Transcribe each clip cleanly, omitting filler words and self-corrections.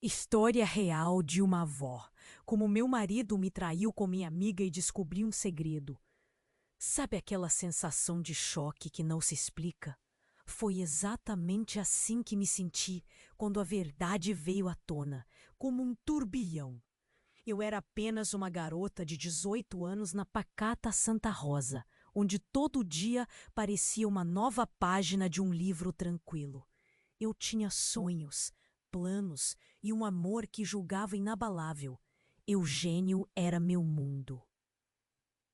História real de uma avó. Como meu marido me traiu com minha amiga e descobri um segredo. Sabe aquela sensação de choque que não se explica? Foi exatamente assim que me senti quando a verdade veio à tona, como um turbilhão. Eu era apenas uma garota de 18 anos na pacata Santa Rosa, onde todo dia parecia uma nova página de um livro tranquilo. Eu tinha sonhos, planos e um amor que julgava inabalável. Eugênio era meu mundo.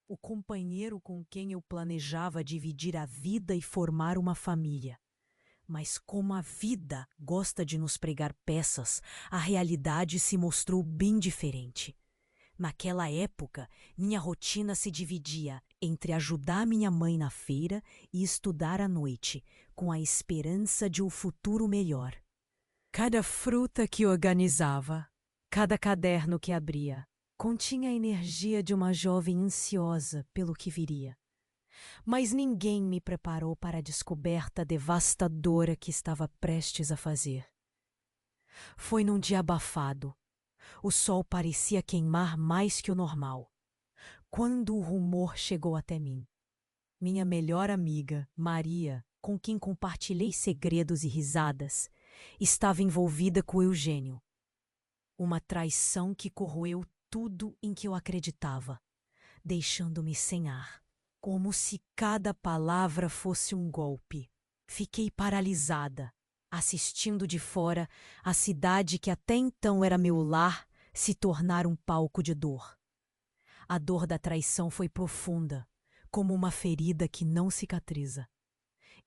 O companheiro com quem eu planejava dividir a vida e formar uma família. Mas como a vida gosta de nos pregar peças, a realidade se mostrou bem diferente. Naquela época, minha rotina se dividia entre ajudar minha mãe na feira e estudar à noite, com a esperança de um futuro melhor. Cada fruta que organizava, cada caderno que abria, continha a energia de uma jovem ansiosa pelo que viria. Mas ninguém me preparou para a descoberta devastadora que estava prestes a fazer. Foi num dia abafado. O sol parecia queimar mais que o normal. Quando o rumor chegou até mim, minha melhor amiga, Maria, com quem compartilhei segredos e risadas, estava envolvida com Eugênio. Uma traição que corroeu tudo em que eu acreditava, deixando-me sem ar, como se cada palavra fosse um golpe. Fiquei paralisada, assistindo de fora a cidade que até então era meu lar se tornar um palco de dor. A dor da traição foi profunda, como uma ferida que não cicatriza.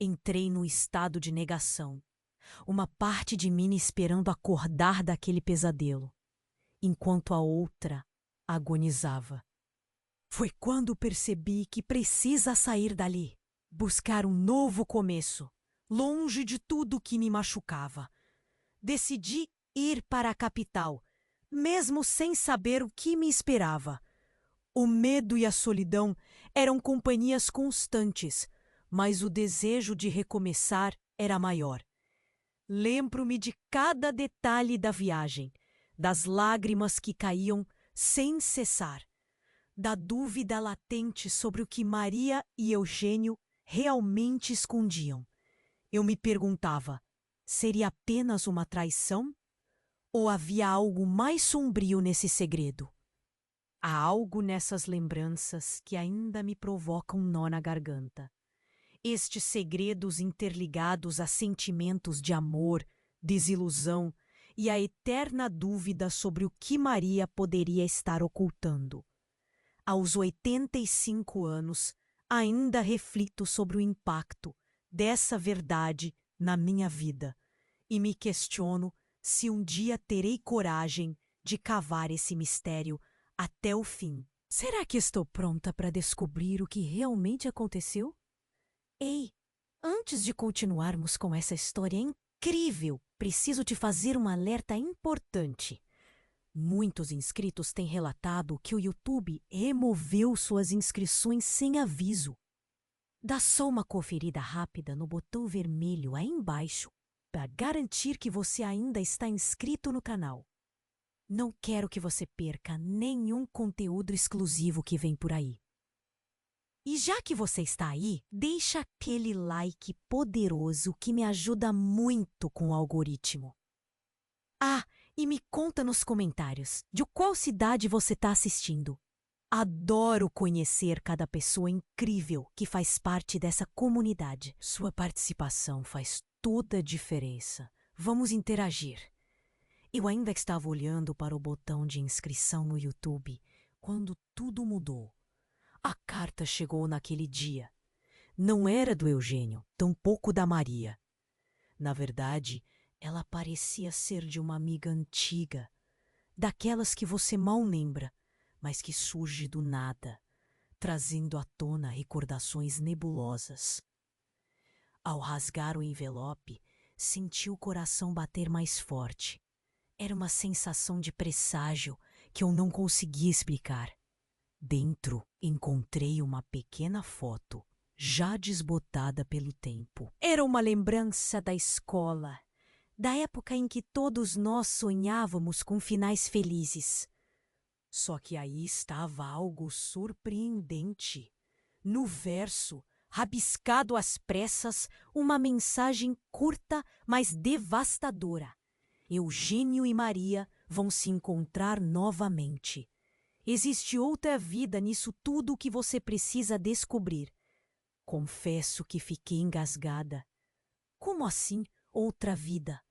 Entrei num estado de negação, uma parte de mim esperando acordar daquele pesadelo, enquanto a outra agonizava. Foi quando percebi que precisa sair dali, buscar um novo começo, longe de tudo que me machucava. Decidi ir para a capital, mesmo sem saber o que me esperava. O medo e a solidão eram companhias constantes, mas o desejo de recomeçar era maior. Lembro-me de cada detalhe da viagem, das lágrimas que caíam sem cessar, da dúvida latente sobre o que Maria e Eugênio realmente escondiam. Eu me perguntava, seria apenas uma traição? Ou havia algo mais sombrio nesse segredo? Há algo nessas lembranças que ainda me provoca um nó na garganta. Estes segredos interligados a sentimentos de amor, desilusão e a eterna dúvida sobre o que Maria poderia estar ocultando. Aos 85 anos, ainda reflito sobre o impacto dessa verdade na minha vida e me questiono se um dia terei coragem de cavar esse mistério até o fim. Será que estou pronta para descobrir o que realmente aconteceu? Ei, antes de continuarmos com essa história incrível, preciso te fazer um alerta importante. Muitos inscritos têm relatado que o YouTube removeu suas inscrições sem aviso. Dá só uma conferida rápida no botão vermelho aí embaixo para garantir que você ainda está inscrito no canal. Não quero que você perca nenhum conteúdo exclusivo que vem por aí. E já que você está aí, deixa aquele like poderoso que me ajuda muito com o algoritmo. Ah, e me conta nos comentários de qual cidade você está assistindo. Adoro conhecer cada pessoa incrível que faz parte dessa comunidade. Sua participação faz toda a diferença. Vamos interagir. Eu ainda estava olhando para o botão de inscrição no YouTube quando tudo mudou. A carta chegou naquele dia. Não era do Eugênio, tampouco da Maria. Na verdade, ela parecia ser de uma amiga antiga, daquelas que você mal lembra, mas que surge do nada, trazendo à tona recordações nebulosas. Ao rasgar o envelope, senti o coração bater mais forte. Era uma sensação de presságio que eu não conseguia explicar. Dentro, encontrei uma pequena foto, já desbotada pelo tempo. Era uma lembrança da escola, da época em que todos nós sonhávamos com finais felizes. Só que aí estava algo surpreendente. No verso, rabiscado às pressas, uma mensagem curta, mas devastadora. Eugênio e Maria vão se encontrar novamente. Existe outra vida nisso tudo que você precisa descobrir. Confesso que fiquei engasgada. Como assim, outra vida?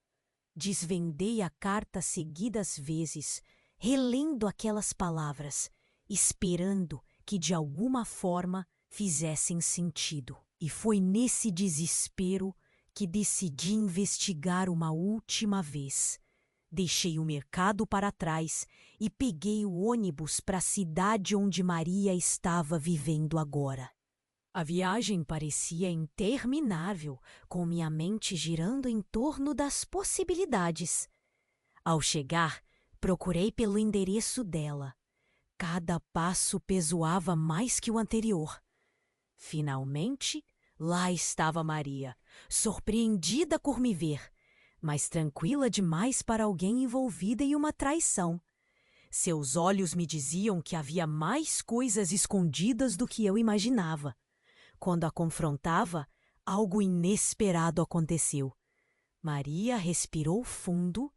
Desvendei a carta seguidas vezes, relendo aquelas palavras, esperando que de alguma forma fizessem sentido. E foi nesse desespero que decidi investigar uma última vez. Deixei o mercado para trás e peguei o ônibus para a cidade onde Maria estava vivendo agora. A viagem parecia interminável, com minha mente girando em torno das possibilidades. Ao chegar, procurei pelo endereço dela. Cada passo pesoava mais que o anterior. Finalmente, lá estava Maria, surpreendida por me ver, mas tranquila demais para alguém envolvida em uma traição. Seus olhos me diziam que havia mais coisas escondidas do que eu imaginava. Quando a confrontava, algo inesperado aconteceu. Maria respirou fundo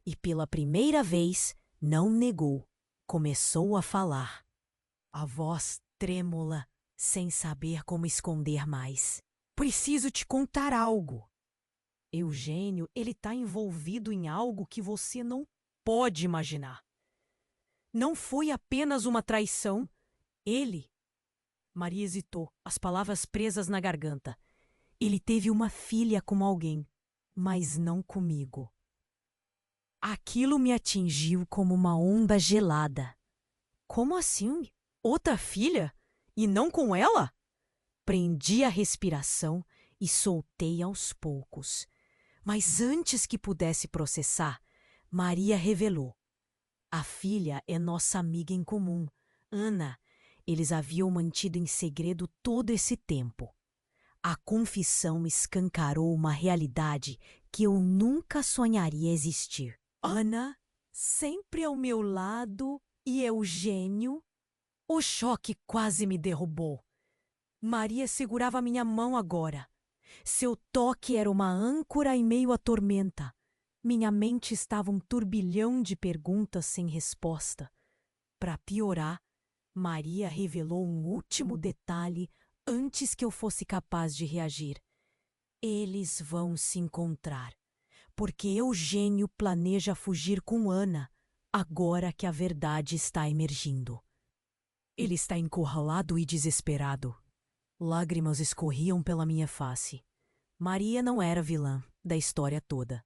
e, pela primeira vez, não negou. Começou a falar. A voz trêmula, sem saber como esconder mais. Preciso te contar algo. Eugênio, ele está envolvido em algo que você não pode imaginar. Não foi apenas uma traição. Maria hesitou, as palavras presas na garganta. Ele teve uma filha com alguém, mas não comigo. Aquilo me atingiu como uma onda gelada. Como assim? Outra filha? E não com ela? Prendi a respiração e soltei aos poucos. Mas antes que pudesse processar, Maria revelou. A filha é nossa amiga em comum, Ana. Eles haviam mantido em segredo todo esse tempo. A confissão escancarou uma realidade que eu nunca sonharia existir. Ana, sempre ao meu lado, e Eugênio. O choque quase me derrubou. Maria segurava minha mão agora. Seu toque era uma âncora em meio à tormenta. Minha mente estava um turbilhão de perguntas sem resposta. Para piorar, Maria revelou um último detalhe antes que eu fosse capaz de reagir. Eles vão se encontrar, porque Eugênio planeja fugir com Ana, agora que a verdade está emergindo. Ele está encurralado e desesperado. Lágrimas escorriam pela minha face. Maria não era vilã da história toda.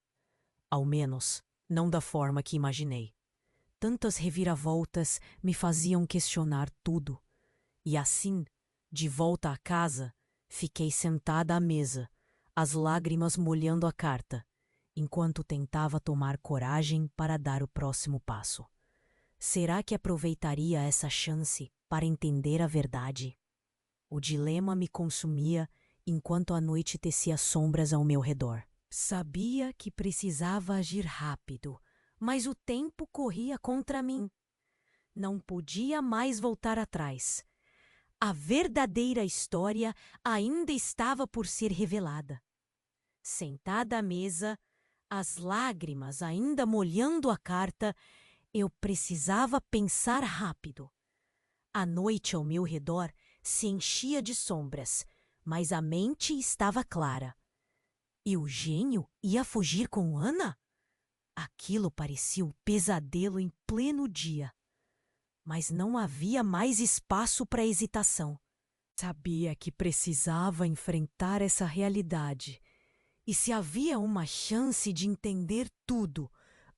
Ao menos, não da forma que imaginei. Tantas reviravoltas me faziam questionar tudo. E assim, de volta à casa, fiquei sentada à mesa, as lágrimas molhando a carta, enquanto tentava tomar coragem para dar o próximo passo. Será que aproveitaria essa chance para entender a verdade? O dilema me consumia enquanto a noite tecia sombras ao meu redor. Sabia que precisava agir rápido, mas o tempo corria contra mim. Não podia mais voltar atrás. A verdadeira história ainda estava por ser revelada. Sentada à mesa, as lágrimas ainda molhando a carta, eu precisava pensar rápido. A noite ao meu redor se enchia de sombras, mas a mente estava clara. Eugênio ia fugir com Ana? Aquilo parecia um pesadelo em pleno dia. Mas não havia mais espaço para hesitação. Sabia que precisava enfrentar essa realidade. E se havia uma chance de entender tudo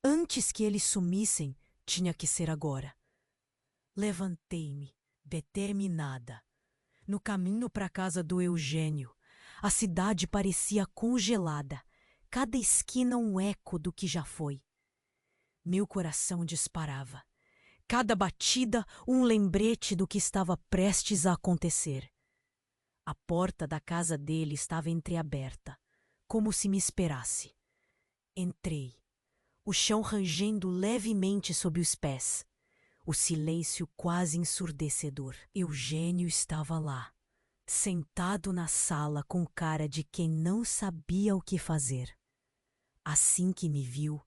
antes que eles sumissem, tinha que ser agora. Levantei-me, determinada. No caminho para a casa do Eugênio, a cidade parecia congelada, cada esquina um eco do que já foi. Meu coração disparava. Cada batida um lembrete do que estava prestes a acontecer. A porta da casa dele estava entreaberta, como se me esperasse. Entrei, o chão rangendo levemente sob os pés. O silêncio quase ensurdecedor. Eugênio estava lá, sentado na sala com cara de quem não sabia o que fazer. Assim que me viu,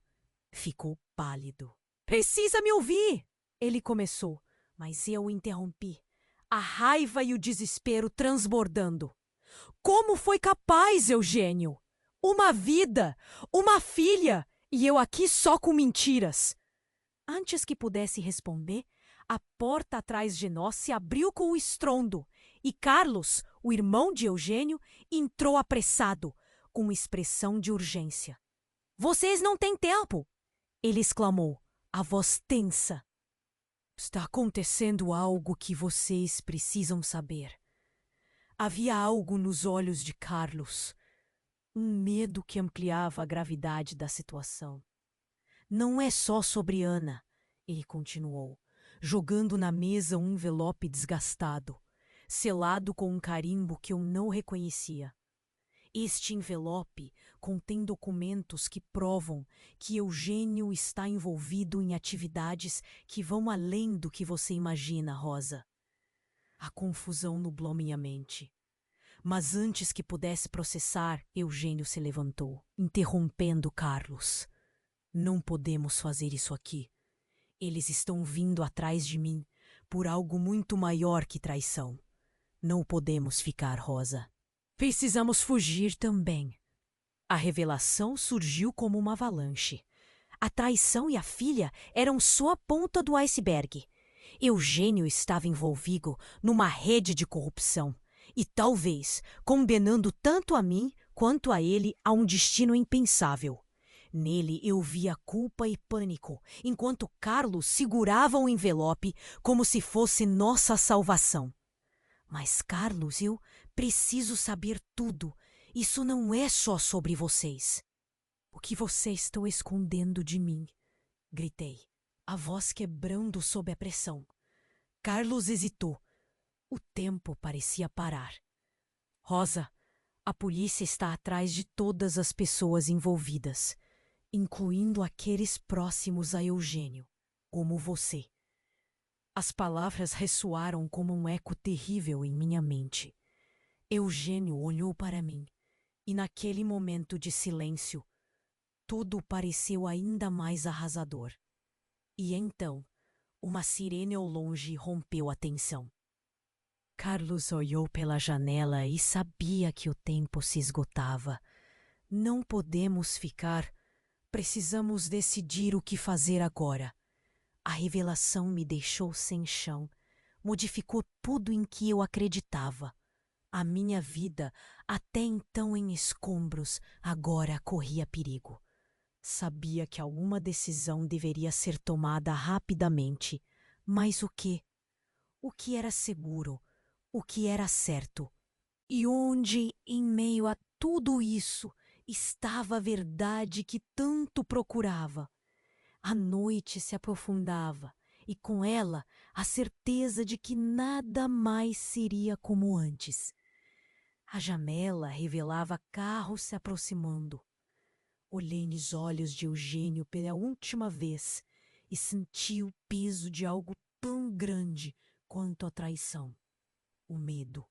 ficou pálido. Precisa me ouvir! Ele começou, mas eu o interrompi, a raiva e o desespero transbordando. Como foi capaz, Eugênio? Uma vida, uma filha, e eu aqui só com mentiras. Antes que pudesse responder, a porta atrás de nós se abriu com um estrondo e Carlos, o irmão de Eugênio, entrou apressado, com expressão de urgência. Vocês não têm tempo! Ele exclamou, a voz tensa. Está acontecendo algo que vocês precisam saber. Havia algo nos olhos de Carlos, um medo que ampliava a gravidade da situação. Não é só sobre Ana, ele continuou, jogando na mesa um envelope desgastado, selado com um carimbo que eu não reconhecia. Este envelope contém documentos que provam que Eugênio está envolvido em atividades que vão além do que você imagina, Rosa. A confusão nublou minha mente. Mas antes que pudesse processar, Eugênio se levantou, interrompendo Carlos. Não podemos fazer isso aqui. Eles estão vindo atrás de mim por algo muito maior que traição. Não podemos ficar, Rosa. Precisamos fugir também. A revelação surgiu como uma avalanche. A traição e a filha eram só a ponta do iceberg. Eugênio estava envolvido numa rede de corrupção e talvez condenando tanto a mim quanto a ele a um destino impensável. Nele eu via culpa e pânico, enquanto Carlos segurava o envelope como se fosse nossa salvação. Mas, Carlos, eu preciso saber tudo. Isso não é só sobre vocês. O que vocês estão escondendo de mim? Gritei, a voz quebrando sob a pressão. Carlos hesitou. O tempo parecia parar. Rosa, a polícia está atrás de todas as pessoas envolvidas, incluindo aqueles próximos a Eugênio, como você. As palavras ressoaram como um eco terrível em minha mente. Eugênio olhou para mim, e naquele momento de silêncio, tudo pareceu ainda mais arrasador. E então, uma sirene ao longe rompeu a tensão. Carlos olhou pela janela e sabia que o tempo se esgotava. Não podemos ficar. Precisamos decidir o que fazer agora. A revelação me deixou sem chão, modificou tudo em que eu acreditava. A minha vida, até então em escombros, agora corria perigo. Sabia que alguma decisão deveria ser tomada rapidamente, mas o quê? O que era seguro? O que era certo? E onde, em meio a tudo isso, estava a verdade que tanto procurava? A noite se aprofundava e, com ela, a certeza de que nada mais seria como antes. A janela revelava carros se aproximando. Olhei nos olhos de Eugênio pela última vez e senti o peso de algo tão grande quanto a traição, o medo.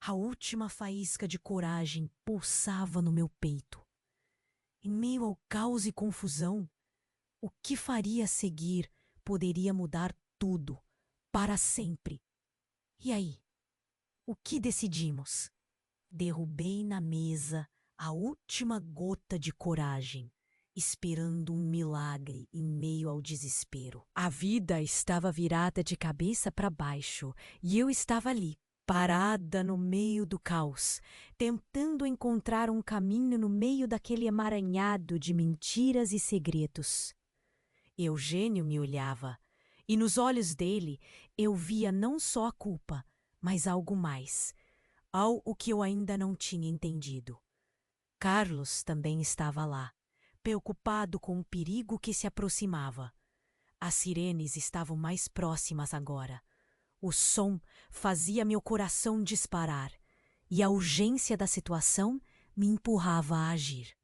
A última faísca de coragem pulsava no meu peito. Em meio ao caos e confusão, o que faria a seguir poderia mudar tudo, para sempre. E aí? O que decidimos? Derrubei na mesa a última gota de coragem, esperando um milagre em meio ao desespero. A vida estava virada de cabeça para baixo e eu estava ali, parada no meio do caos, tentando encontrar um caminho no meio daquele emaranhado de mentiras e segredos. Eugênio me olhava, e nos olhos dele eu via não só a culpa, mas algo mais, algo que eu ainda não tinha entendido. Carlos também estava lá, preocupado com o perigo que se aproximava. As sirenes estavam mais próximas agora. O som fazia meu coração disparar, e a urgência da situação me empurrava a agir.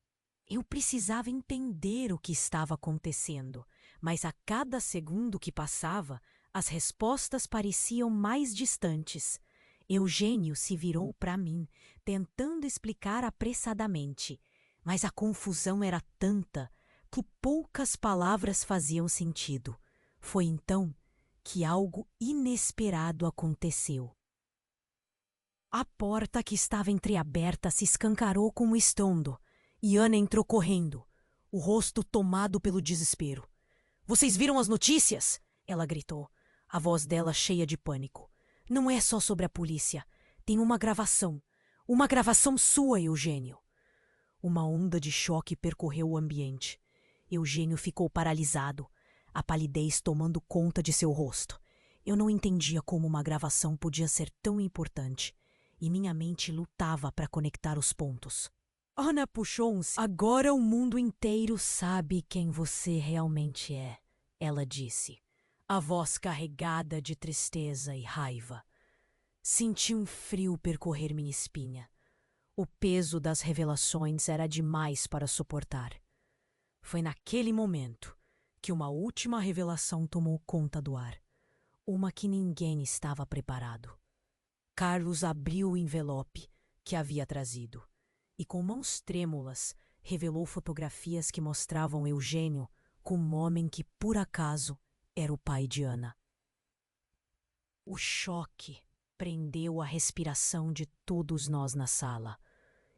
Eu precisava entender o que estava acontecendo, mas a cada segundo que passava, as respostas pareciam mais distantes. Eugênio se virou para mim, tentando explicar apressadamente, mas a confusão era tanta que poucas palavras faziam sentido. Foi então que algo inesperado aconteceu. A porta que estava entreaberta se escancarou com um estrondo, e Ana entrou correndo, o rosto tomado pelo desespero. "Vocês viram as notícias?" ela gritou, a voz dela cheia de pânico. "Não é só sobre a polícia. Tem uma gravação. Uma gravação sua, Eugênio." Uma onda de choque percorreu o ambiente. Eugênio ficou paralisado, a palidez tomando conta de seu rosto. Eu não entendia como uma gravação podia ser tão importante, e minha mente lutava para conectar os pontos. Ana puxou um... "Agora o mundo inteiro sabe quem você realmente é", ela disse, a voz carregada de tristeza e raiva. Senti um frio percorrer minha espinha. O peso das revelações era demais para suportar. Foi naquele momento que uma última revelação tomou conta do ar. Uma que ninguém estava preparado. Carlos abriu o envelope que havia trazido e, com mãos trêmulas, revelou fotografias que mostravam Eugênio como um homem que, por acaso, era o pai de Ana. O choque prendeu a respiração de todos nós na sala.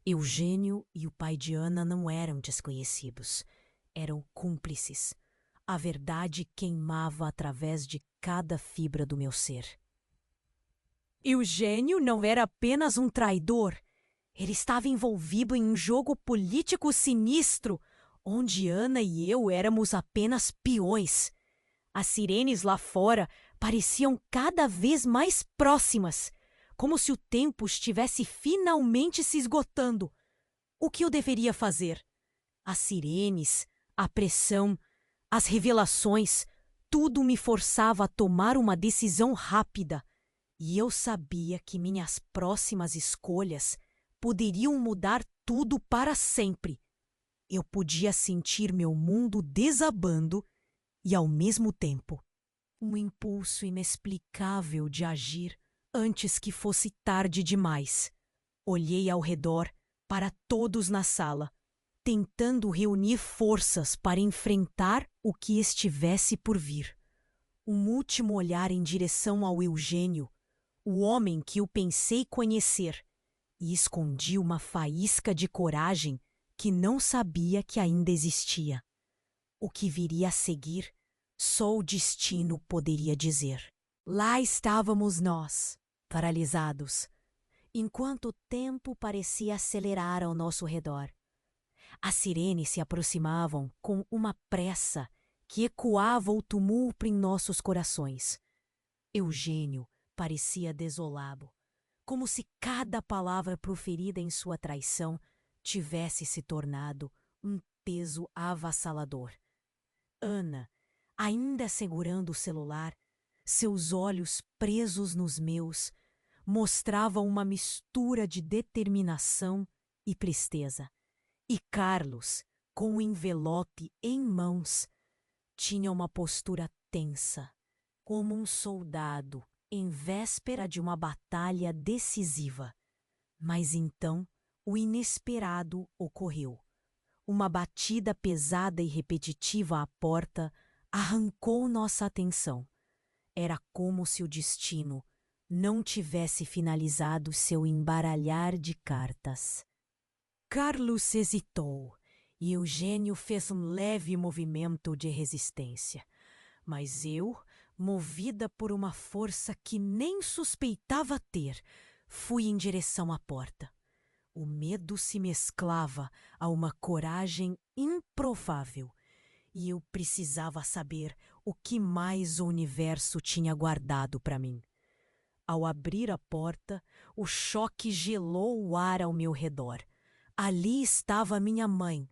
Eugênio e o pai de Ana não eram desconhecidos, eram cúmplices. A verdade queimava através de cada fibra do meu ser. Eugênio não era apenas um traidor. Ele estava envolvido em um jogo político sinistro, onde Ana e eu éramos apenas peões. As sirenes lá fora pareciam cada vez mais próximas, como se o tempo estivesse finalmente se esgotando. O que eu deveria fazer? As sirenes, a pressão, as revelações, tudo me forçava a tomar uma decisão rápida. E eu sabia que minhas próximas escolhas poderiam mudar tudo para sempre. Eu podia sentir meu mundo desabando e, ao mesmo tempo, um impulso inexplicável de agir antes que fosse tarde demais. Olhei ao redor para todos na sala, tentando reunir forças para enfrentar o que estivesse por vir. Um último olhar em direção ao Eugênio, o homem que eu pensei conhecer, e escondi uma faísca de coragem que não sabia que ainda existia. O que viria a seguir, só o destino poderia dizer. Lá estávamos nós, paralisados, enquanto o tempo parecia acelerar ao nosso redor. As sirenes se aproximavam com uma pressa que ecoava o tumulto em nossos corações. Eugênio parecia desolado, como se cada palavra proferida em sua traição tivesse se tornado um peso avassalador. Ana, ainda segurando o celular, seus olhos presos nos meus, mostrava uma mistura de determinação e tristeza. E Carlos, com o envelope em mãos, tinha uma postura tensa, como um soldado em véspera de uma batalha decisiva. Mas então o inesperado ocorreu. Uma batida pesada e repetitiva à porta arrancou nossa atenção. Era como se o destino não tivesse finalizado seu embaralhar de cartas. Carlos hesitou e Eugênio fez um leve movimento de resistência. Mas eu, movida por uma força que nem suspeitava ter, fui em direção à porta. O medo se mesclava a uma coragem improvável, e eu precisava saber o que mais o universo tinha guardado para mim. Ao abrir a porta, o choque gelou o ar ao meu redor. Ali estava minha mãe.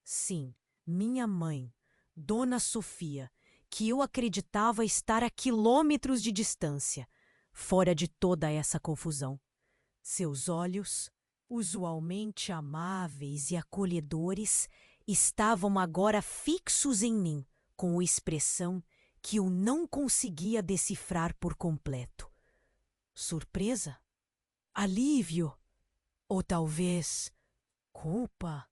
Sim, minha mãe, Dona Sofia, que eu acreditava estar a quilômetros de distância, fora de toda essa confusão. Seus olhos, usualmente amáveis e acolhedores, estavam agora fixos em mim, com expressão que eu não conseguia decifrar por completo. Surpresa? Alívio? Ou talvez culpa?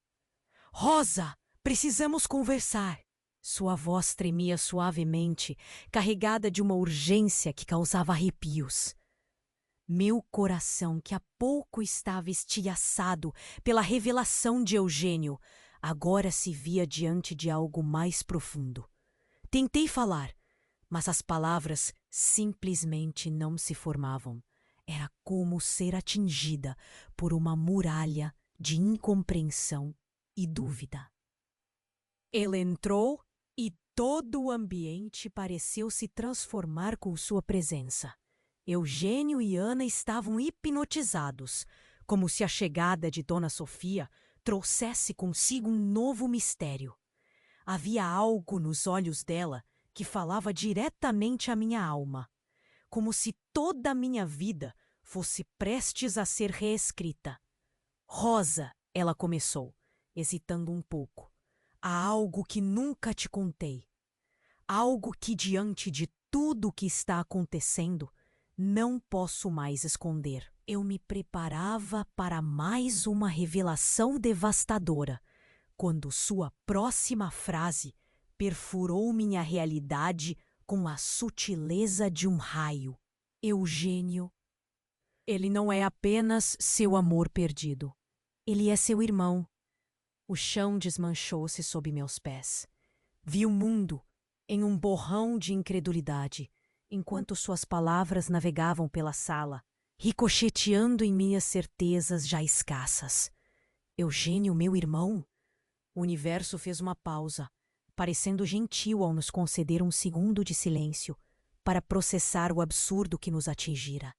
Rosa, precisamos conversar. Sua voz tremia suavemente, carregada de uma urgência que causava arrepios. Meu coração, que há pouco estava estilhaçado pela revelação de Eugênio, agora se via diante de algo mais profundo. Tentei falar, mas as palavras simplesmente não se formavam. Era como ser atingida por uma muralha de incompreensão e dúvida. Ele entrou e todo o ambiente pareceu se transformar com sua presença. Eugênio e Ana estavam hipnotizados, como se a chegada de Dona Sofia trouxesse consigo um novo mistério. Havia algo nos olhos dela que falava diretamente à minha alma, como se toda a minha vida fosse prestes a ser reescrita. Rosa, ela começou, hesitando um pouco. Há algo que nunca te contei. Algo que, diante de tudo o que está acontecendo, não posso mais esconder. Eu me preparava para mais uma revelação devastadora, quando sua próxima frase perfurou minha realidade com a sutileza de um raio. Eugênio, ele não é apenas seu amor perdido. Ele é seu irmão. O chão desmanchou-se sob meus pés. Vi o mundo em um borrão de incredulidade, enquanto suas palavras navegavam pela sala, ricocheteando em minhas certezas já escassas. Eugênio, meu irmão? O universo fez uma pausa, parecendo gentil ao nos conceder um segundo de silêncio para processar o absurdo que nos atingira.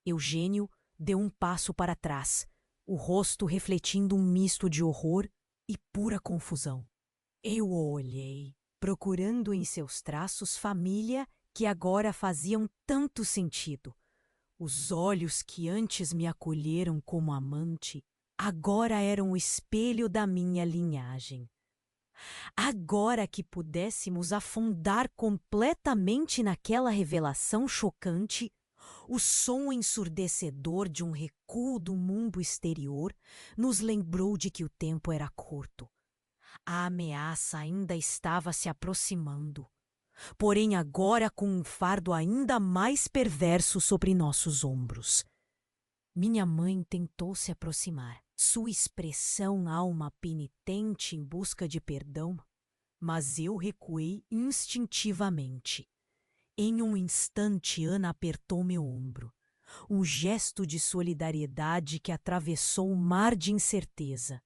Eugênio deu um passo para trás, o rosto refletindo um misto de horror e pura confusão. Eu o olhei, procurando em seus traços família que agora faziam tanto sentido. Os olhos que antes me acolheram como amante, agora eram o espelho da minha linhagem. Agora que pudéssemos afundar completamente naquela revelação chocante, o som ensurdecedor de um recuo do mundo exterior nos lembrou de que o tempo era curto. A ameaça ainda estava se aproximando, porém agora com um fardo ainda mais perverso sobre nossos ombros. Minha mãe tentou se aproximar, sua expressão alma penitente em busca de perdão, mas eu recuei instintivamente. Em um instante, Ana apertou meu ombro, um gesto de solidariedade que atravessou o mar de incerteza.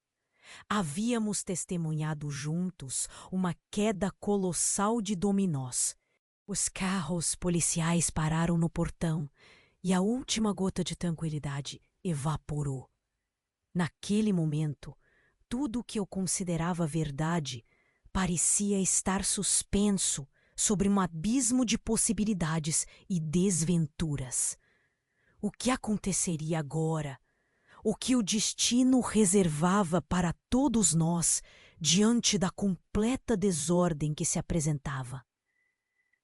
Havíamos testemunhado juntos uma queda colossal de dominós. Os carros policiais pararam no portão e a última gota de tranquilidade evaporou. Naquele momento, tudo o que eu considerava verdade parecia estar suspenso sobre um abismo de possibilidades e desventuras. O que aconteceria agora? O que o destino reservava para todos nós diante da completa desordem que se apresentava?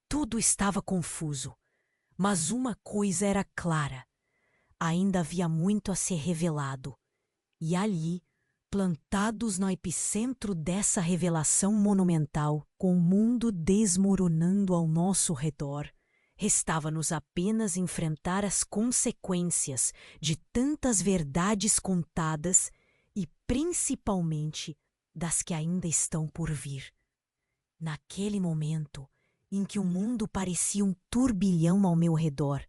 Tudo estava confuso, mas uma coisa era clara: ainda havia muito a ser revelado, e ali, plantados no epicentro dessa revelação monumental, com o mundo desmoronando ao nosso redor, restava-nos apenas enfrentar as consequências de tantas verdades contadas e, principalmente, das que ainda estão por vir. Naquele momento em que o mundo parecia um turbilhão ao meu redor,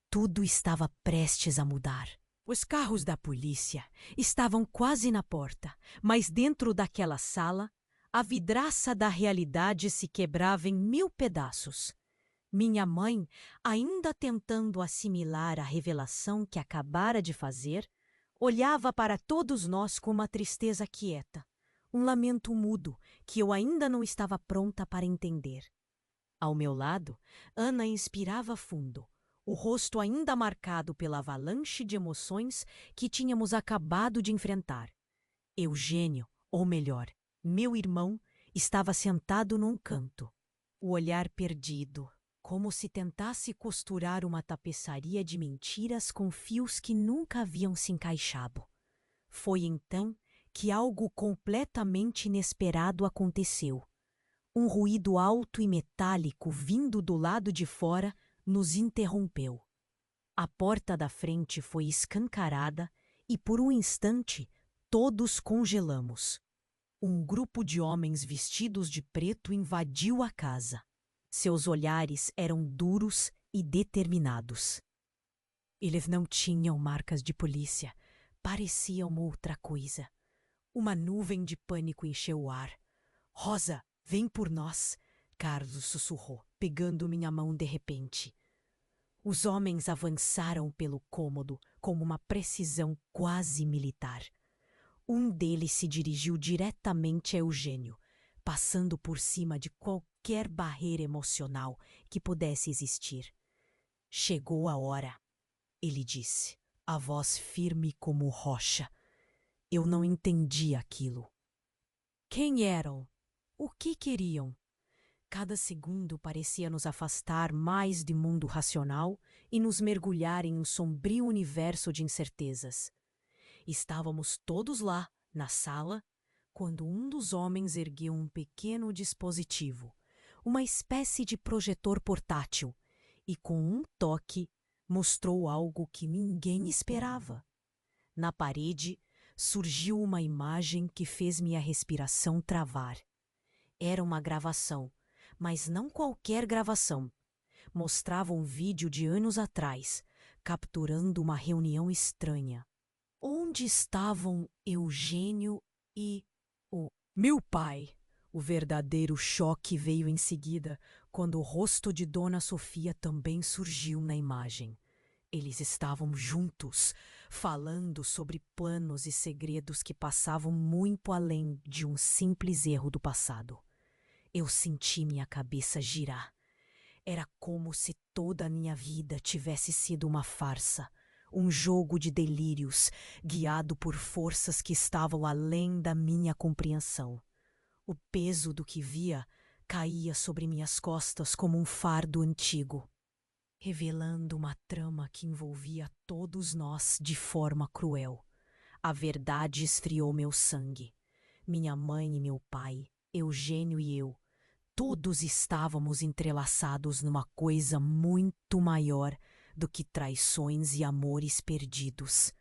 tudo estava prestes a mudar. Os carros da polícia estavam quase na porta, mas dentro daquela sala, a vidraça da realidade se quebrava em 1000 pedaços. Minha mãe, ainda tentando assimilar a revelação que acabara de fazer, olhava para todos nós com uma tristeza quieta, um lamento mudo que eu ainda não estava pronta para entender. Ao meu lado, Ana inspirava fundo, o rosto ainda marcado pela avalanche de emoções que tínhamos acabado de enfrentar. Eugênio, ou melhor, meu irmão, estava sentado num canto, o olhar perdido, como se tentasse costurar uma tapeçaria de mentiras com fios que nunca haviam se encaixado. Foi então que algo completamente inesperado aconteceu. Um ruído alto e metálico vindo do lado de fora nos interrompeu. A porta da frente foi escancarada e, por um instante, todos congelamos. Um grupo de homens vestidos de preto invadiu a casa. Seus olhares eram duros e determinados. Eles não tinham marcas de polícia. Pareciam outra coisa. Uma nuvem de pânico encheu o ar. Rosa, vem por nós, Carlos sussurrou, pegando minha mão de repente. Os homens avançaram pelo cômodo com uma precisão quase militar. Um deles se dirigiu diretamente a Eugênio, passando por cima de qualquer barreira emocional que pudesse existir. Chegou a hora, ele disse, a voz firme como rocha. Eu não entendi aquilo. Quem eram? O que queriam? Cada segundo parecia nos afastar mais do mundo racional e nos mergulhar em um sombrio universo de incertezas. Estávamos todos lá, na sala, quando um dos homens ergueu um pequeno dispositivo, uma espécie de projetor portátil, e com um toque mostrou algo que ninguém esperava. Na parede surgiu uma imagem que fez minha respiração travar. Era uma gravação, mas não qualquer gravação. Mostrava um vídeo de anos atrás, capturando uma reunião estranha. Onde estavam Eugênio e o meu pai? O verdadeiro choque veio em seguida, quando o rosto de Dona Sofia também surgiu na imagem. Eles estavam juntos, falando sobre planos e segredos que passavam muito além de um simples erro do passado. Eu senti minha cabeça girar. Era como se toda a minha vida tivesse sido uma farsa, um jogo de delírios, guiado por forças que estavam além da minha compreensão. O peso do que via caía sobre minhas costas como um fardo antigo, revelando uma trama que envolvia todos nós de forma cruel. A verdade esfriou meu sangue. Minha mãe e meu pai, Eugênio e eu, todos estávamos entrelaçados numa coisa muito maior do que traições e amores perdidos.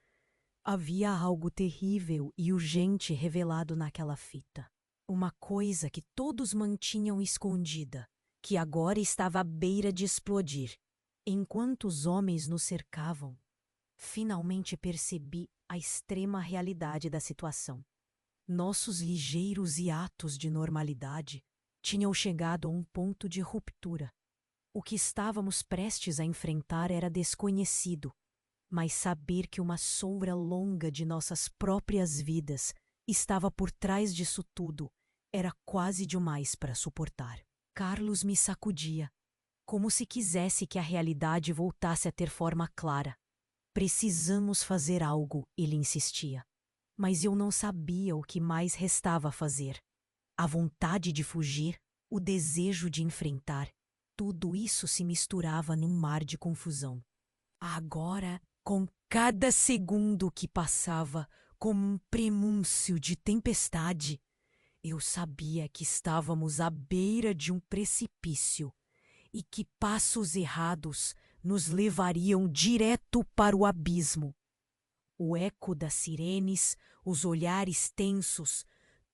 Havia algo terrível e urgente revelado naquela fita. Uma coisa que todos mantinham escondida, que agora estava à beira de explodir. Enquanto os homens nos cercavam, finalmente percebi a extrema realidade da situação. Nossos ligeiros hiatos de normalidade tinham chegado a um ponto de ruptura. O que estávamos prestes a enfrentar era desconhecido, mas saber que uma sombra longa de nossas próprias vidas estava por trás disso tudo era quase demais para suportar. Carlos me sacudia, como se quisesse que a realidade voltasse a ter forma clara. Precisamos fazer algo, ele insistia. Mas eu não sabia o que mais restava a fazer. A vontade de fugir, o desejo de enfrentar, tudo isso se misturava num mar de confusão. Agora, com cada segundo que passava como um prenúncio de tempestade, eu sabia que estávamos à beira de um precipício e que passos errados nos levariam direto para o abismo. O eco das sirenes, os olhares tensos,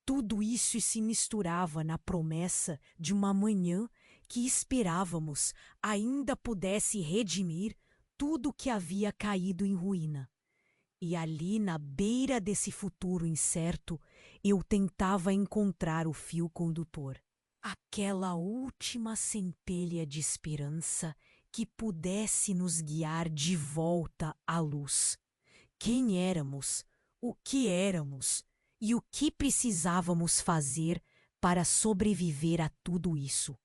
tudo isso se misturava na promessa de uma manhã que esperávamos ainda pudesse redimir tudo que havia caído em ruína. E ali, na beira desse futuro incerto, eu tentava encontrar o fio condutor. Aquela última centelha de esperança que pudesse nos guiar de volta à luz. Quem éramos, o que éramos e o que precisávamos fazer para sobreviver a tudo isso.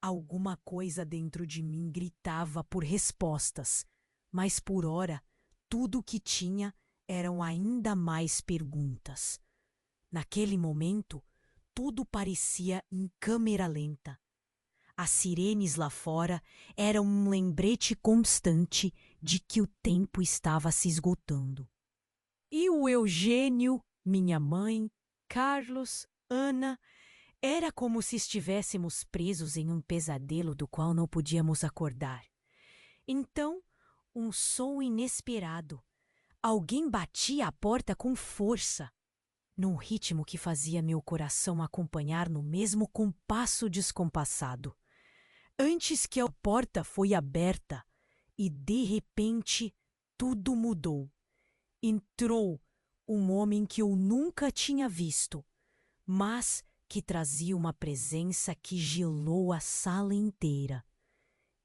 Alguma coisa dentro de mim gritava por respostas, mas por ora, tudo o que tinha eram ainda mais perguntas. Naquele momento, tudo parecia em câmera lenta. As sirenes lá fora eram um lembrete constante de que o tempo estava se esgotando. E o Eugênio, minha mãe, Carlos, Ana, era como se estivéssemos presos em um pesadelo do qual não podíamos acordar. Então, um som inesperado. Alguém batia a porta com força, num ritmo que fazia meu coração acompanhar no mesmo compasso descompassado. Antes que a porta foi aberta, e de repente tudo mudou. Entrou um homem que eu nunca tinha visto, mas que trazia uma presença que gelou a sala inteira.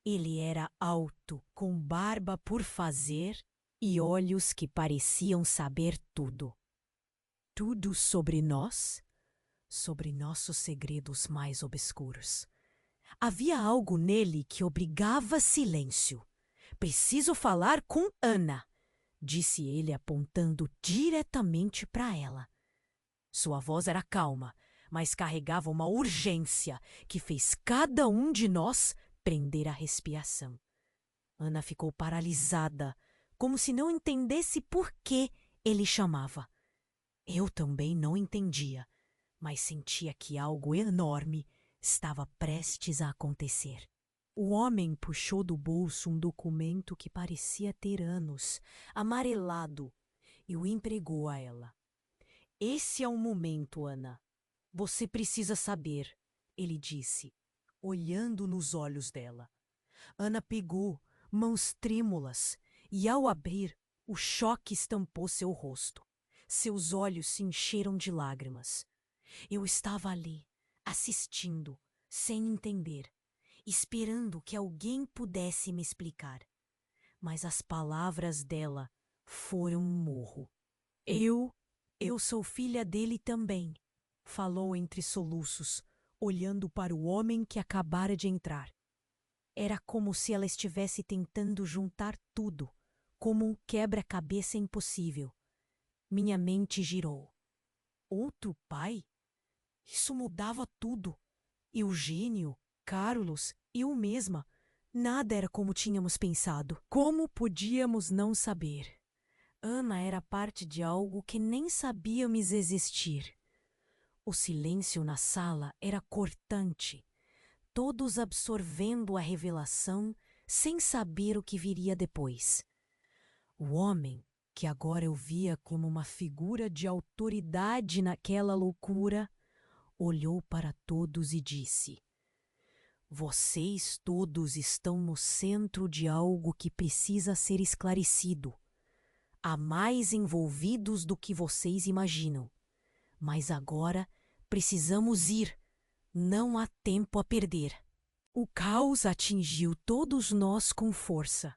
Ele era alto, com barba por fazer e olhos que pareciam saber tudo. Tudo sobre nós, sobre nossos segredos mais obscuros. Havia algo nele que obrigava silêncio. Preciso falar com Ana, disse ele apontando diretamente para ela. Sua voz era calma, mas carregava uma urgência que fez cada um de nós prender a respiração. Ana ficou paralisada, como se não entendesse por que ele chamava. Eu também não entendia, mas sentia que algo enorme estava prestes a acontecer. O homem puxou do bolso um documento que parecia ter anos, amarelado, e o entregou a ela. Esse é o momento, Ana. Você precisa saber, ele disse, olhando nos olhos dela. Ana pegou, mãos trêmulas, e ao abrir, o choque estampou seu rosto. Seus olhos se encheram de lágrimas. Eu estava ali, assistindo, sem entender, esperando que alguém pudesse me explicar. Mas as palavras dela foram um murro. Eu sou filha dele também, falou entre soluços, olhando para o homem que acabara de entrar. Era como se ela estivesse tentando juntar tudo, como um quebra-cabeça impossível. Minha mente girou. Outro pai? Isso mudava tudo. Eugênio, Carlos, eu mesma. Nada era como tínhamos pensado. Como podíamos não saber? Ana era parte de algo que nem sabíamos existir. O silêncio na sala era cortante, todos absorvendo a revelação sem saber o que viria depois. O homem, que agora eu via como uma figura de autoridade naquela loucura, olhou para todos e disse: Vocês todos estão no centro de algo que precisa ser esclarecido. Há mais envolvidos do que vocês imaginam. Mas agora precisamos ir. Não há tempo a perder. O caos atingiu todos nós com força.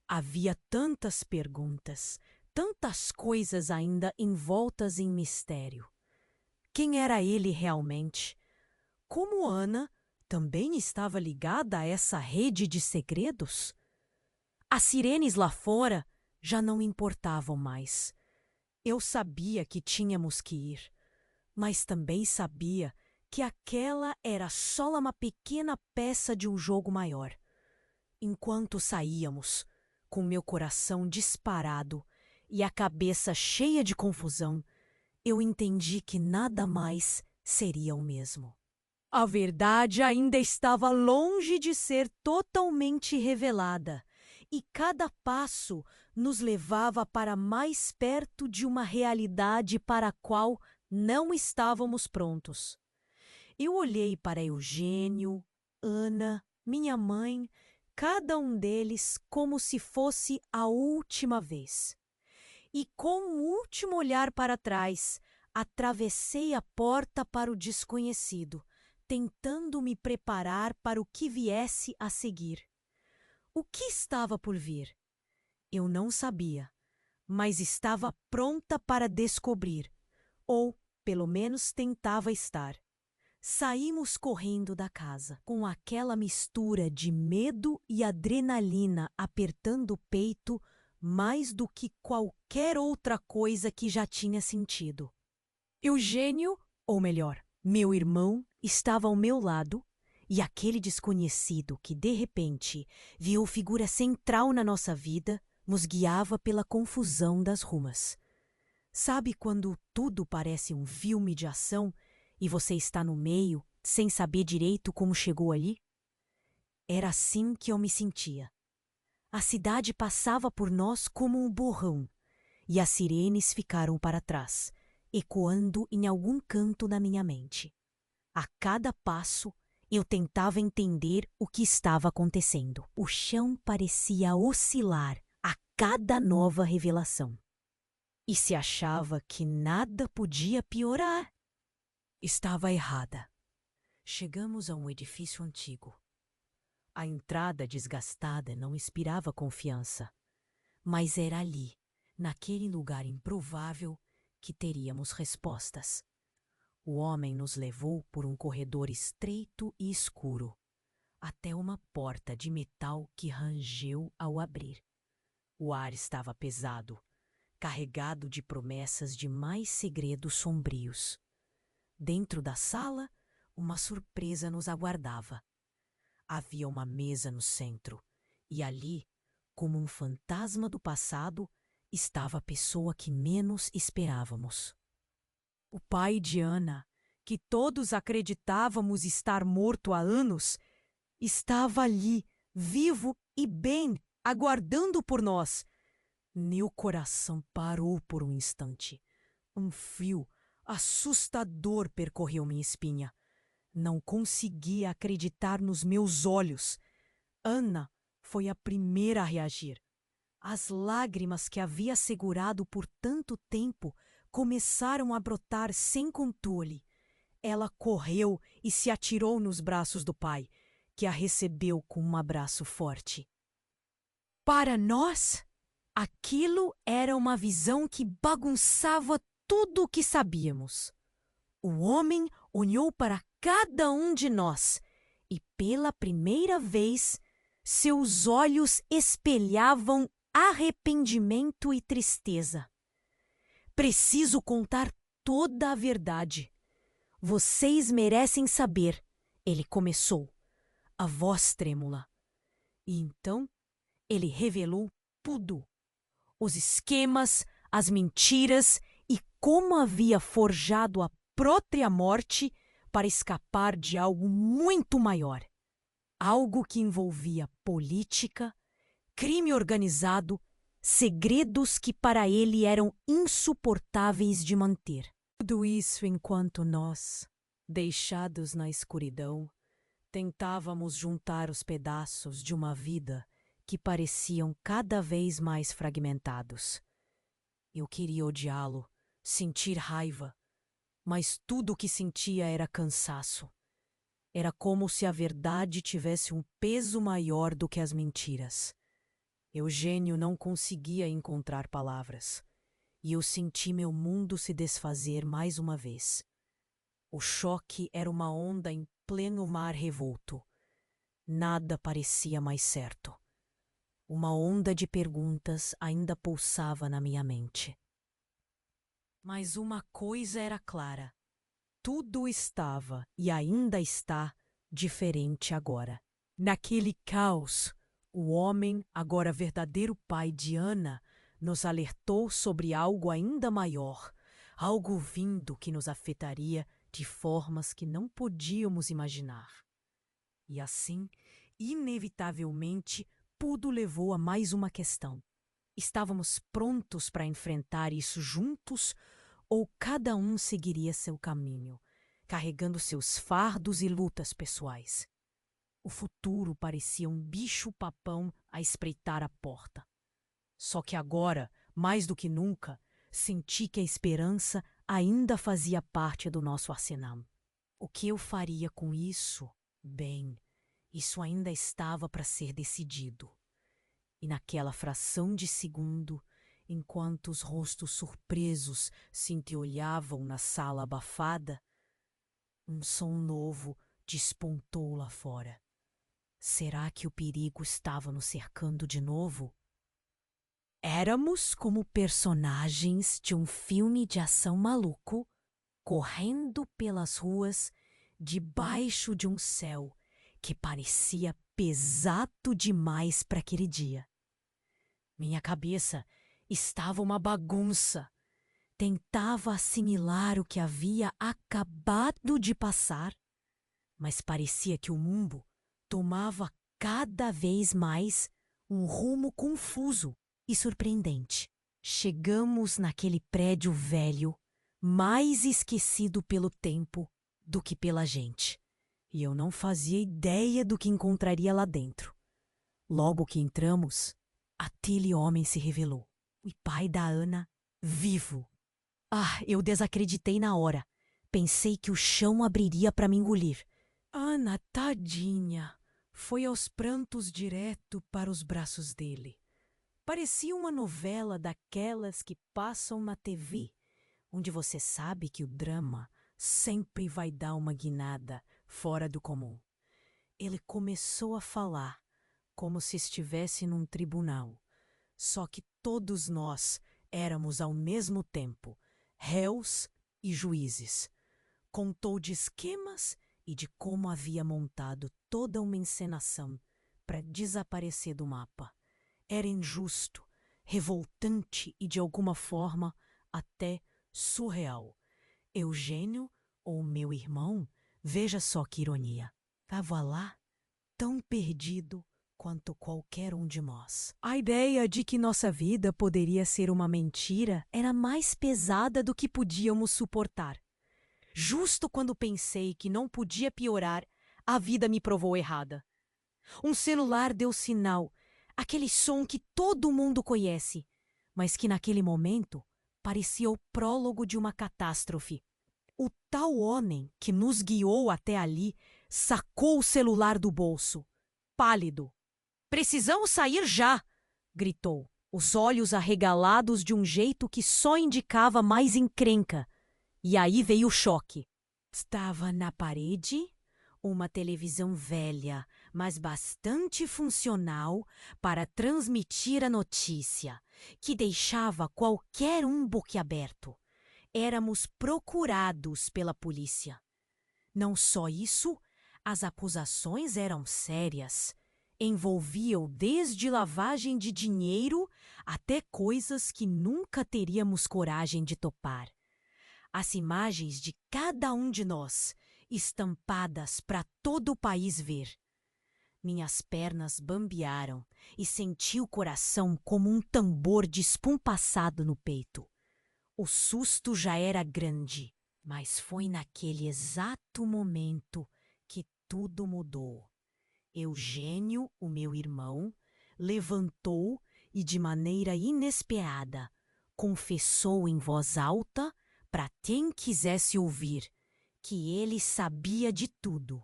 Havia tantas perguntas, tantas coisas ainda envoltas em mistério. Quem era ele realmente? Como Ana também estava ligada a essa rede de segredos? As sirenes lá fora já não importavam mais. Eu sabia que tínhamos que ir, mas também sabia que aquela era só uma pequena peça de um jogo maior. Enquanto saíamos, com meu coração disparado e a cabeça cheia de confusão, eu entendi que nada mais seria o mesmo. A verdade ainda estava longe de ser totalmente revelada, e cada passo nos levava para mais perto de uma realidade para a qual não estávamos prontos. Eu olhei para Eugênio, Ana, minha mãe, cada um deles como se fosse a última vez. E com um último olhar para trás, atravessei a porta para o desconhecido, tentando me preparar para o que viesse a seguir. O que estava por vir? Eu não sabia, mas estava pronta para descobrir, ou pelo menos tentava estar. Saímos correndo da casa, com aquela mistura de medo e adrenalina apertando o peito mais do que qualquer outra coisa que já tinha sentido. Eugênio, ou melhor, meu irmão, estava ao meu lado e aquele desconhecido que, de repente, viu figura central na nossa vida, nos guiava pela confusão das ruas. Sabe quando tudo parece um filme de ação e você está no meio, sem saber direito como chegou ali? Era assim que eu me sentia. A cidade passava por nós como um borrão, e as sirenes ficaram para trás, ecoando em algum canto na minha mente. A cada passo, eu tentava entender o que estava acontecendo. O chão parecia oscilar a cada nova revelação. E se achava que nada podia piorar, estava errada. Chegamos a um edifício antigo. A entrada desgastada não inspirava confiança, mas era ali, naquele lugar improvável, que teríamos respostas. O homem nos levou por um corredor estreito e escuro, até uma porta de metal que rangeu ao abrir. O ar estava pesado, carregado de promessas de mais segredos sombrios. Dentro da sala, uma surpresa nos aguardava. Havia uma mesa no centro, e ali, como um fantasma do passado, estava a pessoa que menos esperávamos. O pai de Ana, que todos acreditávamos estar morto há anos, estava ali, vivo e bem, aguardando por nós. Meu coração parou por um instante. Um frio assustador percorreu minha espinha. Não conseguia acreditar nos meus olhos. Ana foi a primeira a reagir. As lágrimas que havia segurado por tanto tempo começaram a brotar sem controle. Ela correu e se atirou nos braços do pai, que a recebeu com um abraço forte. Para nós, aquilo era uma visão que bagunçava tudo o que sabíamos. O homem olhou para cada um de nós e, pela primeira vez, seus olhos espelhavam arrependimento e tristeza. Preciso contar toda a verdade. Vocês merecem saber, ele começou, a voz trêmula. E então ele revelou tudo. Os esquemas, as mentiras e como havia forjado a própria morte para escapar de algo muito maior. Algo que envolvia política, crime organizado, segredos que para ele eram insuportáveis de manter. Tudo isso enquanto nós, deixados na escuridão, tentávamos juntar os pedaços de uma vida que pareciam cada vez mais fragmentados. Eu queria odiá-lo, sentir raiva, mas tudo o que sentia era cansaço. Era como se a verdade tivesse um peso maior do que as mentiras. Eugênio não conseguia encontrar palavras, e eu senti meu mundo se desfazer mais uma vez. O choque era uma onda em pleno mar revolto. Nada parecia mais certo. Uma onda de perguntas ainda pulsava na minha mente. Mas uma coisa era clara. Tudo estava, e ainda está, diferente agora. Naquele caos, o homem, agora verdadeiro pai de Ana, nos alertou sobre algo ainda maior, algo vindo que nos afetaria de formas que não podíamos imaginar. E assim, inevitavelmente, tudo levou a mais uma questão. Estávamos prontos para enfrentar isso juntos ou cada um seguiria seu caminho, carregando seus fardos e lutas pessoais? O futuro parecia um bicho-papão a espreitar a porta. Só que agora, mais do que nunca, senti que a esperança ainda fazia parte do nosso arsenal. O que eu faria com isso? Bem, isso ainda estava para ser decidido. E naquela fração de segundo, enquanto os rostos surpresos se entreolhavam na sala abafada, Um som novo despontou lá fora. Será que o perigo estava nos cercando de novo? Éramos como personagens de um filme de ação maluco, correndo pelas ruas debaixo de um céu que parecia pesado demais para aquele dia. Minha cabeça estava uma bagunça. Tentava assimilar o que havia acabado de passar, mas parecia que o mundo tomava cada vez mais um rumo confuso e surpreendente. Chegamos naquele prédio velho, mais esquecido pelo tempo do que pela gente, e eu não fazia ideia do que encontraria lá dentro. Logo que entramos, aquele homem se revelou, o pai da Ana, vivo. Eu desacreditei na hora. Pensei que o chão abriria para me engolir. Ana, tadinha, foi aos prantos direto para os braços dele. Parecia uma novela daquelas que passam na TV, onde você sabe que o drama sempre vai dar uma guinada fora do comum. Ele começou a falar como se estivesse num tribunal. Só que todos nós éramos ao mesmo tempo réus e juízes. Contou de esquemas e de como havia montado toda uma encenação para desaparecer do mapa. Era injusto, revoltante e, de alguma forma, até surreal. Eugênio, ou meu irmão, veja só que ironia, estava lá, tão perdido quanto qualquer um de nós. A ideia de que nossa vida poderia ser uma mentira era mais pesada do que podíamos suportar. Justo quando pensei que não podia piorar, a vida me provou errada. Um celular deu sinal, aquele som que todo mundo conhece, mas que naquele momento parecia o prólogo de uma catástrofe. O tal homem que nos guiou até ali sacou o celular do bolso, pálido. "Precisamos sair já!" gritou, os olhos arregalados de um jeito que só indicava mais encrenca. E aí veio o choque. Estava na parede uma televisão velha, mas bastante funcional para transmitir a notícia, que deixava qualquer um boquiaberto. Éramos procurados pela polícia. Não só isso, as acusações eram sérias. Envolviam desde lavagem de dinheiro até coisas que nunca teríamos coragem de topar. As imagens de cada um de nós, estampadas para todo o país ver. Minhas pernas bambearam e senti o coração como um tambor descompassado no peito. O susto já era grande, mas foi naquele exato momento que tudo mudou. Eugênio, o meu irmão, levantou e, de maneira inesperada, confessou em voz alta, para quem quisesse ouvir, que ele sabia de tudo.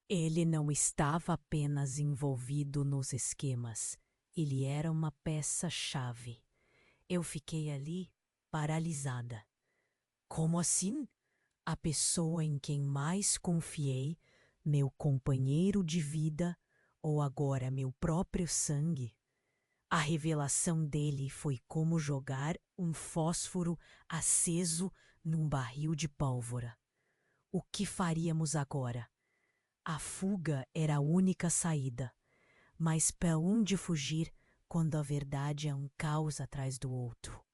Ele não estava apenas envolvido nos esquemas, ele era uma peça-chave. Eu fiquei ali, paralisada. Como assim? A pessoa em quem mais confiei, meu companheiro de vida, ou agora meu próprio sangue? A revelação dele foi como jogar um fósforo aceso num barril de pólvora. O que faríamos agora? A fuga era a única saída. Mas para onde fugir quando a verdade é um caos atrás do outro?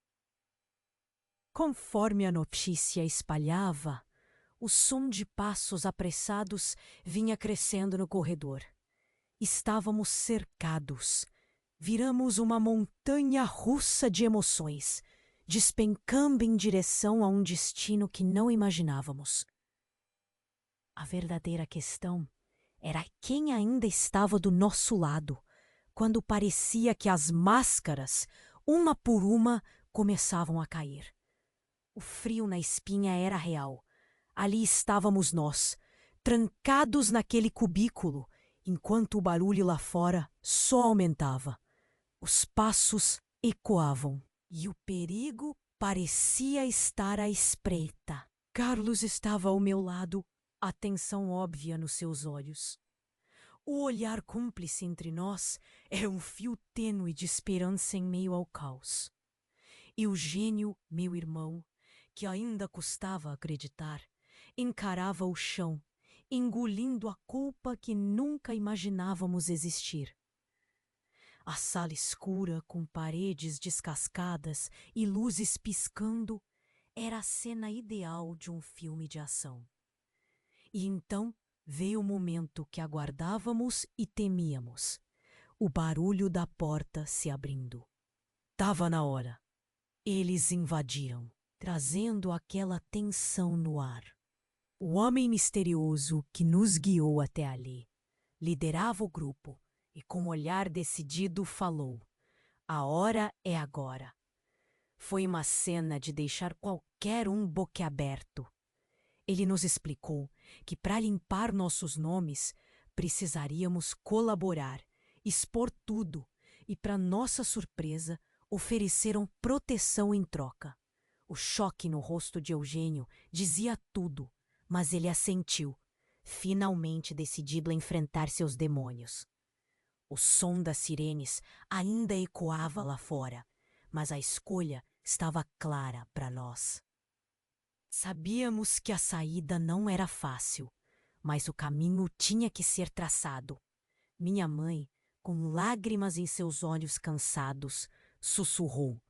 Conforme a notícia espalhava, o som de passos apressados vinha crescendo no corredor. Estávamos cercados. Viramos uma montanha russa de emoções, despencando em direção a um destino que não imaginávamos. A verdadeira questão era quem ainda estava do nosso lado, quando parecia que as máscaras, uma por uma, começavam a cair. O frio na espinha era real. Ali estávamos nós, trancados naquele cubículo, enquanto o barulho lá fora só aumentava. Os passos ecoavam e o perigo parecia estar à espreita. Carlos estava ao meu lado, a tensão óbvia nos seus olhos. O olhar cúmplice entre nós era um fio tênue de esperança em meio ao caos. E o gênio, meu irmão, que ainda custava acreditar, encarava o chão, engolindo a culpa que nunca imaginávamos existir. A sala escura, com paredes descascadas e luzes piscando, era a cena ideal de um filme de ação. E então veio o momento que aguardávamos e temíamos: o barulho da porta se abrindo. Tava na hora. Eles invadiram, trazendo aquela tensão no ar. O homem misterioso que nos guiou até ali liderava o grupo e, com um olhar decidido, falou: "A hora é agora." Foi uma cena de deixar qualquer um boquiaberto. Ele nos explicou que, para limpar nossos nomes, precisaríamos colaborar, expor tudo e, para nossa surpresa, ofereceram proteção em troca. O choque no rosto de Eugênio dizia tudo, mas ele assentiu, finalmente decidido a enfrentar seus demônios. O som das sirenes ainda ecoava lá fora, mas a escolha estava clara para nós. Sabíamos que a saída não era fácil, mas o caminho tinha que ser traçado. Minha mãe, com lágrimas em seus olhos cansados, sussurrou: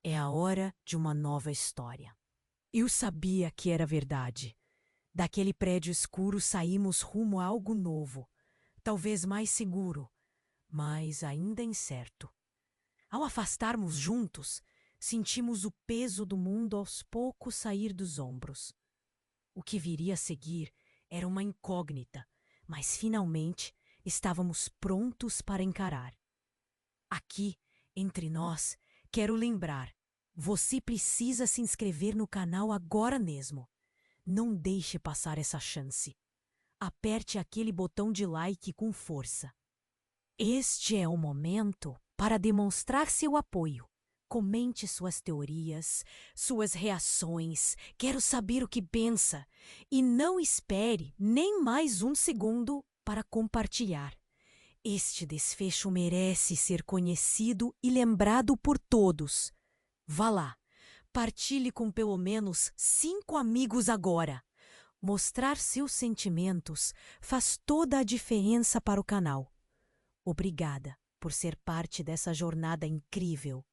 "É a hora de uma nova história." Eu sabia que era verdade. Daquele prédio escuro saímos rumo a algo novo, talvez mais seguro, mas ainda incerto. Ao afastarmos juntos, sentimos o peso do mundo aos poucos sair dos ombros. O que viria a seguir era uma incógnita, mas finalmente estávamos prontos para encarar. Aqui, entre nós, quero lembrar: você precisa se inscrever no canal agora mesmo. Não deixe passar essa chance. Aperte aquele botão de like com força. Este é o momento para demonstrar seu apoio. Comente suas teorias, suas reações. Quero saber o que pensa. E não espere nem mais um segundo para compartilhar. Este desfecho merece ser conhecido e lembrado por todos. Vá lá, partilhe com pelo menos 5 amigos agora. Mostrar seus sentimentos faz toda a diferença para o canal. Obrigada por ser parte dessa jornada incrível.